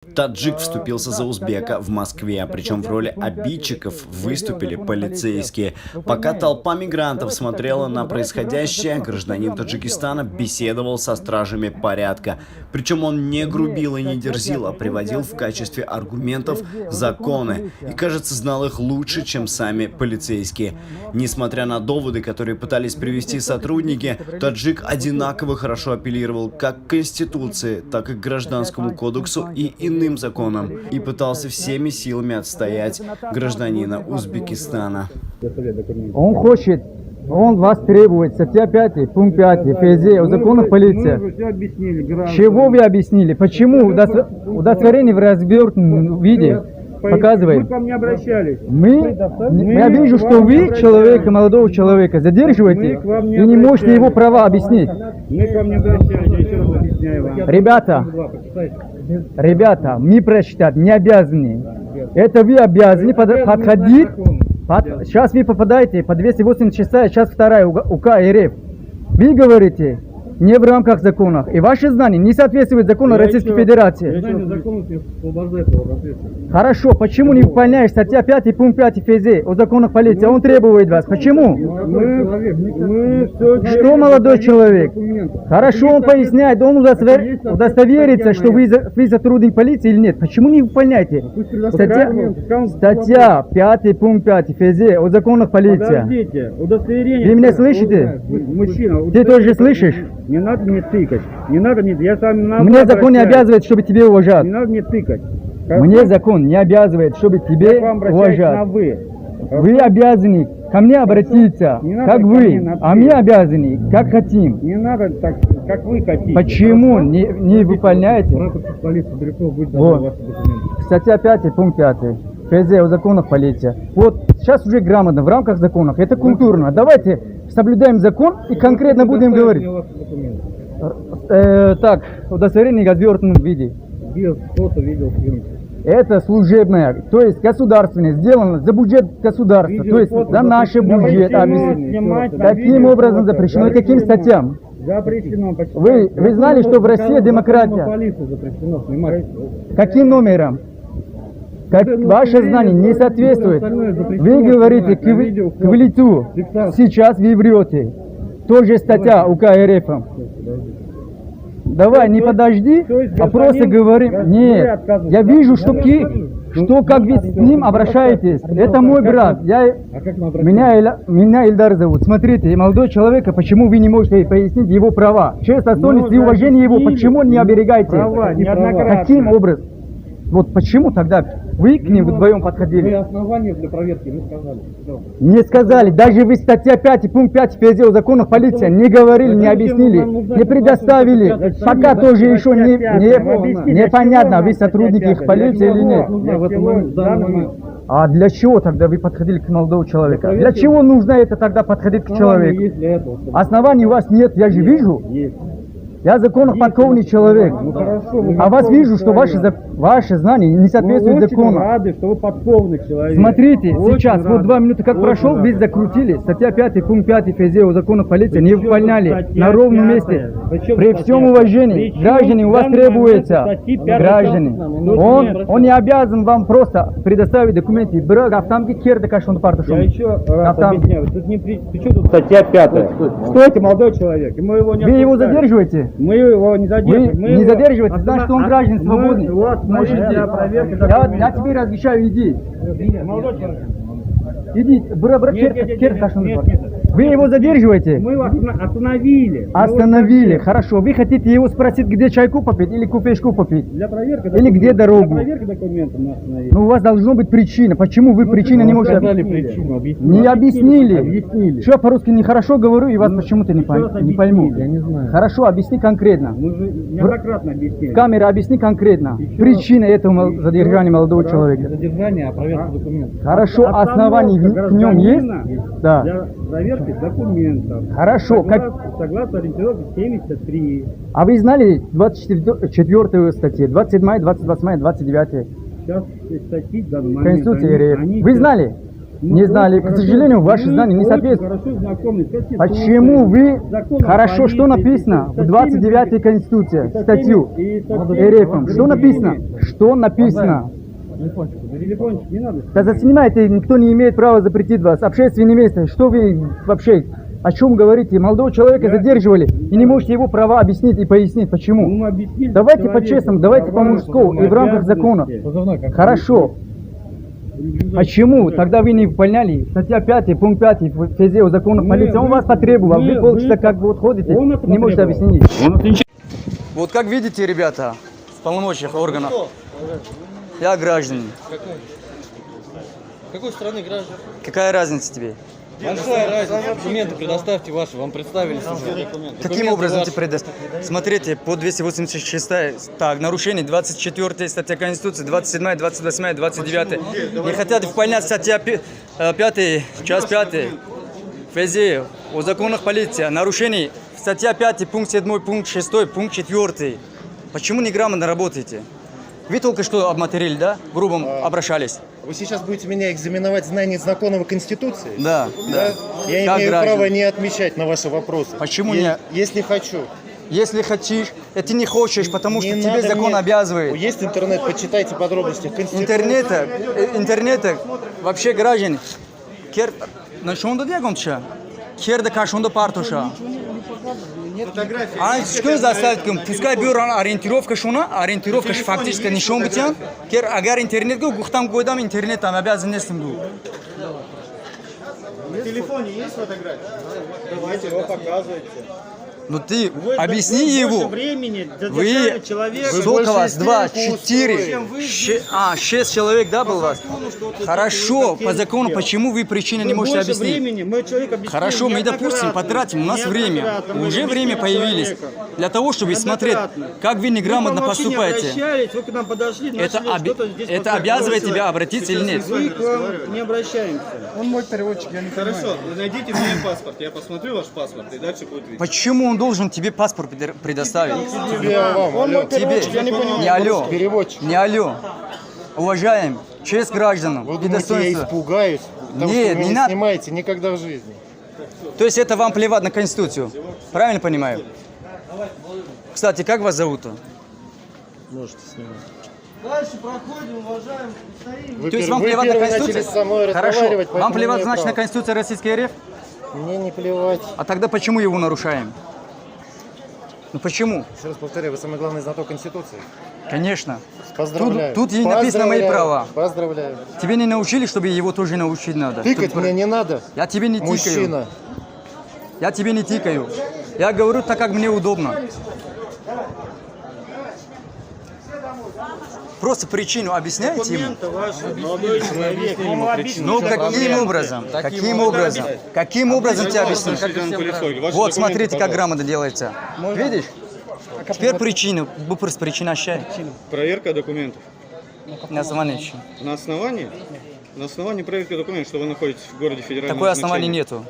Таджик вступился за узбека в Москве, причем в роли обидчиков выступили полицейские. Пока толпа мигрантов смотрела на происходящее, гражданин Таджикистана беседовал со стражами порядка. Причем он не грубил и не дерзил, а приводил в качестве аргументов законы. И, кажется, знал их лучше, чем сами полицейские. Несмотря на доводы, которые пытались привести сотрудники, таджик одинаково хорошо апеллировал как к Конституции, так и к Гражданскому кодексу и иным законам, и пытался всеми силами отстоять гражданина Узбекистана. Он хочет, он вас требует, статья 5, пункт 5, ФЗ, о законах полиции. Чего вы объяснили? Почему удостоверение в развернутом виде показывает? Мы к вам не обращались. Я вижу, что вы человека, молодого человека, задерживаете и не можете его права объяснить. Мы к вам не обращались, я еще раз объясняю вам. Ребята, мы прочитать не обязаны. Это вы обязаны подходить. Сейчас вы попадаете по 286, сейчас 2 УК РФ. Вы говорите, не в рамках законов. И ваши знания не соответствуют закону Российской Федерации. Хорошо, почему не выполняешь статья 5 пункт 5 ФЗ о законах полиции? Он требует вас. Почему? Что молодой человек? Хорошо, он поясняет, он удостоверится, что вы сотрудник полиции или нет. Почему не выполняете? Статья 5 пункт 5 ФЗ о законах полиции. Вы меня слышите? Мужчина, Ты тоже слышишь? Не надо мне тыкать. Не надо мне, я сам на Мне закон не обязывает, чтобы тебе уважать. Не надо мне тыкать. Мне закон не обязывает, чтобы тебе Я к вам обращаюсь на уважать. вы. Вы обязаны ко мне обратиться, Не надо как ко вы, мне на а ты. мы обязаны, как хотим. Не надо так, как вы хотите. Почему не выполняете? Полиции Брюков будет Вот. ваши документы. Статья 5, пункт 5. ФЗ о законах полиции. Вот сейчас уже грамотно, в рамках законов. Это культурно. Давайте соблюдаем закон и конкретно будем говорить. Ваши документы. Так, удостоверение в развернутом виде. Фото, видео, съемки. Это служебное, то есть государственное, сделано за бюджет государства, то есть за наш бюджет. Каким образом запрещено и каким статьям? Запрещено. Вы знали, что в России демократия? Полицию запрещено снимать. Каким номером? Ваше знание не соответствует. Вы говорите к лицу. Сейчас вы врете. Тоже статья УК РФ. Давай, не подожди, а просто говори. Нет, я вижу, что как вы с ним обращаетесь. Это мой брат. Меня Ильдар зовут. Смотрите, молодой человек, почему вы не можете пояснить его права? Честь, достоинство и уважение его, почему не оберегаете? Каким образом? Вот почему тогда вы к ним вдвоем подходили? Основания для проверки мы сказали. Не сказали, даже вы статья 5 пункт 5 ФЗ о законах полиции не говорили, не объяснили, не предоставили. Пока тоже еще непонятно, вы сотрудники их полиции или нет. А для чего тогда вы подходили к молодому человеку? Для чего нужно это тогда подходить к человеку? Оснований у вас нет, я же вижу. Я законоподковный человек. А вас вижу, что ваши знания не соответствуют закону. Рады, что вы подковный человек. Смотрите, сейчас, вот 2 минуты как прошел, вы закрутили. Статья 5, пункт 5 ФЗ о законах полиции не выполняли на ровном месте. При всем уважении, граждане, у вас требуется, граждане, он не обязан вам просто предоставить документы. Брак, автомки керда кашон партушон. Я еще раз объясняю. Тут не при чем тут статья 5. Стойте, молодой человек. Мы его не Вы его задерживаете? Мы его не задерживаем. Вы не задерживаете, значит, что он гражданин свободный. Я тебе разрешаю, иди. Иди, вы его задерживаете? Мы его остановили. Остановили, хорошо. Вы хотите его спросить, где чайку попить или кофешку попить? Для проверки или где дорогу? Для проверки документов мы остановили. Ну, у вас должна быть причина. Почему вы причины не можете объяснить? Не объяснили. Что, по-русски нехорошо говорю, и вас почему-то не пойму. Я не знаю. Хорошо, объясни конкретно. Мы же неоднократно объяснили. Камера, объясни конкретно. Причина этого задержания молодого человека. Задержание, а проверка документов. Хорошо, оснований в нем есть? Да. Для проверки документов. Хорошо. Согласно ориентировке 73. А вы знали 24 статьи, 27, 28, 29 Сейчас статьи в данный момент. Конституции РФ? Вы знали? не знали. К сожалению, ваши знания не соответствуют. Хорошо знакомы с Конституцией. Почему вы... Закон о Хорошо, что полиции, написано в 29-й Конституции, со статью всеми- и со всеми РФ? Что написано? Что написано? Телефончик не надо? Да заснимайте, никто не имеет права запретить вас. Общественное место. Что вы вообще... О чем говорите? Молодого человека задерживали и не можете его права объяснить и пояснить, почему. Мы объяснили Давайте человеку по-честному, давайте права, по-мужскому и в рамках закона. обязанности. Хорошо. Почему? Тогда вы не выполняли. Статья 5, пункт 5 в ФЗ о законах полиции. Он вас потребовал. Вы полчаса как бы вот ходите, Он это не можете потребовал. объяснить. Вот как видите, ребята, в полномочиях органов, я гражданин. Какой страны граждан? Какая разница тебе? Большая разница. Документы предоставьте ваши, вам представились уже документы. Каким Документы образом ваши. ты предоставишь? Смотрите, по 286, так, нарушение 24 статья Конституции, 27, 28, 29. Не хотят выполнять статья 5, час 5 ФЗ о законах полиции. Нарушение статья 5, пункт 7, пункт 6, пункт 4. Почему неграмотно работаете? Вы только что обматерили, да? Грубо обращались. Вы сейчас будете меня экзаменовать знание законов Конституции? Да, да. Я Как имею граждан. право не отвечать на ваши вопросы. Почему Е- не? Если хочу. Если хочешь, ты не хочешь, потому что Не тебе надо закон мне- обязывает. Есть интернет, почитайте подробности Конституции. интернета вообще граждане кер на шонда диагон ча керда кашонда партуша а что заставит кем пускай бюро ориентировка шуна ориентировка фактически не шон битян кер агар интернет го гухтам гойдам интернет там обязан нестим ду В телефоне есть фотография? Давайте его показывайте. ну ты объясни его Времени вы человека. сколько вас? больше 2, истерику 4, устроили. 6 человек, да, был у вас? Хорошо, по закону, почему вы причины не можете больше объяснить? времени, мы человек объяснил Хорошо, мы, допустим, неоднократно. потратим, у нас время, Неоднократно мы уже время объяснили появились, человека. для того, чтобы смотреть, Неоднократно. как вы неграмотно Вы по молчанию поступаете. обращались, вы к нам подошли, Это, начали что-то здесь это подсказывать. обязывает тебя обратиться или нет? Мы к вам не обращаемся. Он мой переводчик, я не Хорошо, найдите мне паспорт. Я посмотрю ваш паспорт, и дальше будет видно. Почему он должен тебе паспорт предоставить? Тебе, вам, алло. Тебе, Я не понимаю. не алло, Переводчик. не алло. Уважаем, честь гражданам Вы и думаете, я достоинство. испугаюсь? Потому Нет, что вы не не надо. снимаете никогда в жизни. То есть это вам плевать на Конституцию? Правильно понимаю? Кстати, как вас зовут? Можете снимать. Дальше проходим, уважаем, стоим. Вы, То есть пер- вам вы плевать на первые Конституцию? начали со мной Хорошо. разговаривать, Вам поэтому плевать, имею значит, на право. Конституцию Российской РФ? Мне не плевать. А тогда почему его нарушаем? Ну почему? Еще раз повторяю, вы самый главный знаток Конституции. Конечно. Поздравляю. Тут и написано мои Поздравляю. права. Поздравляю. Тебе не научили, чтобы его тоже научить надо. Тыкать Тут- мне не надо. Я тебе не тикаю. Мужчина. Я тебе не тикаю. Я говорю так, как мне удобно. Просто причину объясняйте ему. Документы ваши, молодой человек. Ну каким образом? Каким образом? Каким образом тебе объяснить? Вот смотрите, как грамотно делается. Видишь? Теперь причину. Бупрс причина щай. Проверка документов. На основании чего? На основании? На основании проверки документов, что вы находитесь в городе федерального Такое основание значения. нету.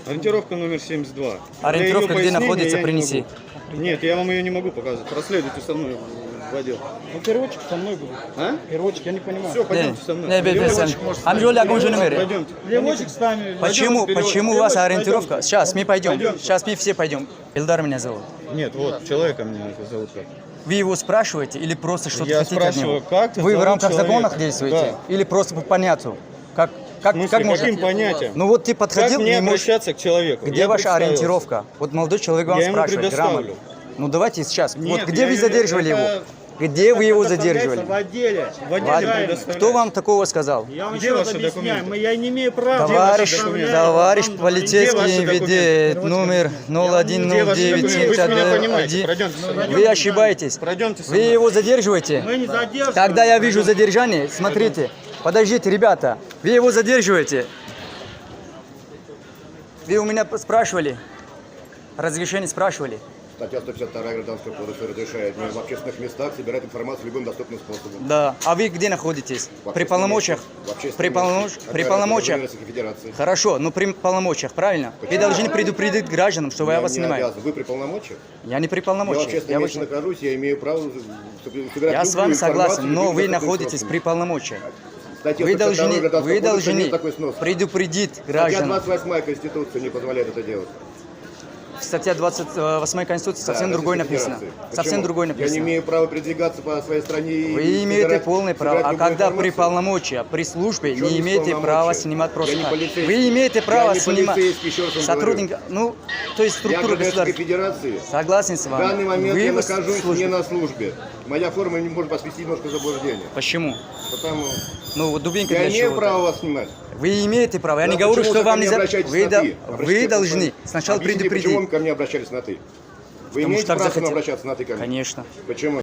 Ориентировка номер 72. Ориентировка Для её где пояснения находится, я не принеси. могу. Нет, я вам ее не могу показывать. Проследуйте со мной в отдел. Ну, переводчик со мной будет. А? Переводчик, я не понимаю. Все, пойдемте со мной. Не, без Амжоли Агунжи номер. Пойдемте. Переводчик с нами. Почему у вас ориентировка? Сейчас мы пойдем. Сейчас мы все пойдем. Эльдар меня зовут. Нет, вот, человека меня зовут как. Вы его спрашиваете или просто что-то Я хотите от него? спрашиваю, как Вы в зовут рамках человека? законов действуете? Да. Или просто по понятию? Как В смысле, как можно? каким понятием? Ну вот ты Как подходил, мне не можешь... обращаться к человеку? Где Я ваша представился. ориентировка? Вот молодой человек вам Я ему спрашивает, предоставлю. грамотно. Ну давайте сейчас. Нет, вот где я вы не- задерживали это- его? Где вы его В задерживали? отделе. В отделе Ладно. предоставляю. Кто вам такого сказал? Я вам Где еще раз ваши объясняю, документы? я не имею права. Товарищ, документы? товарищ Где полицейский ваши МВД, документы? номер Где ваши документы? Вы же меня понимаете. 010971. Пройдемте со мной. Вы ошибаетесь. Пройдемте со Вы мной. его задерживаете? Мы не задерживаем. Когда я вижу задержание, смотрите, подождите, ребята, вы его задерживаете. Вы у меня спрашивали, разрешение спрашивали. Статья 152 Гражданского кодекса разрешает мне в общественных местах собирать информацию любым доступным способом. Да. А вы где находитесь? В При полномочиях? В общественном При месте. при Какая полномочиях? разница, Российской Федерации. Хорошо, но при полномочиях, правильно? Вы должны предупредить гражданам, что я вас не снимаю. обязан. Вы при полномочиях? Я не при Я в полномочиях. общественном Я, месте нахожусь, я имею право собирать я с вами любую согласен, информацию но любым вы доступным находитесь при способом. полномочиях. Статья Вы 162 должны, Гражданского вы кодекса должны нет такой сноски. предупредить Статья граждан. 28 Конституции не позволяет это делать. Статья 28 Конституции совсем Да, другое Российской написано. Федерации. Совсем Почему? другое Я не написано. имею права передвигаться по своей стране и Вы имеете собирать- полное право, собирать а любую когда при информацию. полномочия, при службе Причем не здесь имеете полномочия? права снимать просто Я не так. полицейский. Вы имеете право Я не снимать полицейский, еще раз вам сотрудника, ну, то есть Я структуру гражданской государства. федерации. Согласен с В вами. данный момент Вы я в нахожусь службе. не на службе. Моя форма не может посвятить немножко заблуждения. Почему? Потому Ну, вот дубинка я для имею чего-то. право вас снимать. Вы имеете право. Я Да не говорю, почему что вы ко вам мне нельзя. обращаетесь Вы, на «ты»? вы Обращайтесь должны на «ты». сначала Объясните, предупредить. почему вы ко мне обращались на «ты»? Вы Потому имеете что так право со мной захотел. обращаться на «ты» ко мне? Конечно. Почему?